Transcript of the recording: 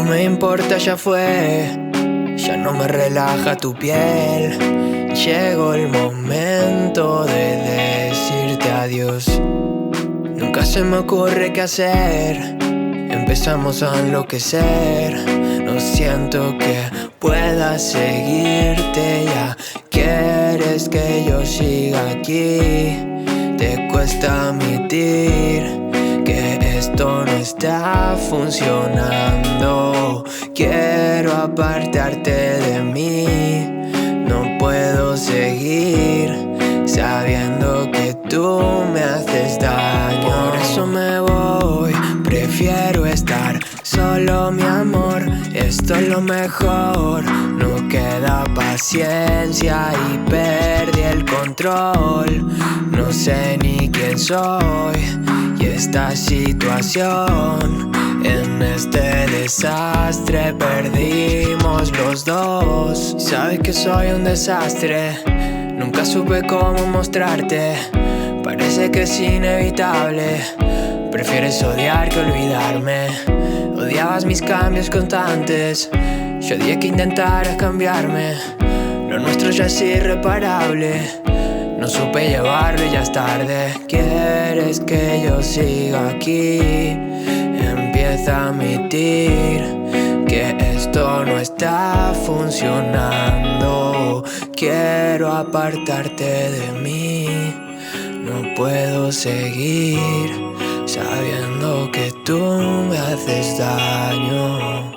me importa, ya fue. Ya no me relaja tu piel. Llegó el momento de decirte adiós. Nunca se me ocurre qué hacer. Empezamos a enloquecer. No siento que pueda seguirte ya. Quieres que yo siga aquí. Te cuesta admitir que esto no está funcionando. Quiero apartarte de mí. No puedo seguir sabiendo que tú me haces daño. Por eso me voy, prefiero estar solo, mi amor. Esto es lo mejor. No queda paciencia y perdí el control. No sé ni quién soy y esta situación. En este desastre perdimos los dos. Sabes que soy un desastre. Nunca supe cómo mostrarte. Parece que es inevitable. Prefieres odiar que olvidarme. Odiabas mis cambios constantes. Yo odié que intentaras cambiarme. Lo nuestro ya es irreparable. No supe llevarlo y ya es tarde. Quieres que yo siga aquí. Empieza a admitir que esto no está funcionando. Quiero apartarte de mí. No puedo seguir sabiendo que tú me haces daño.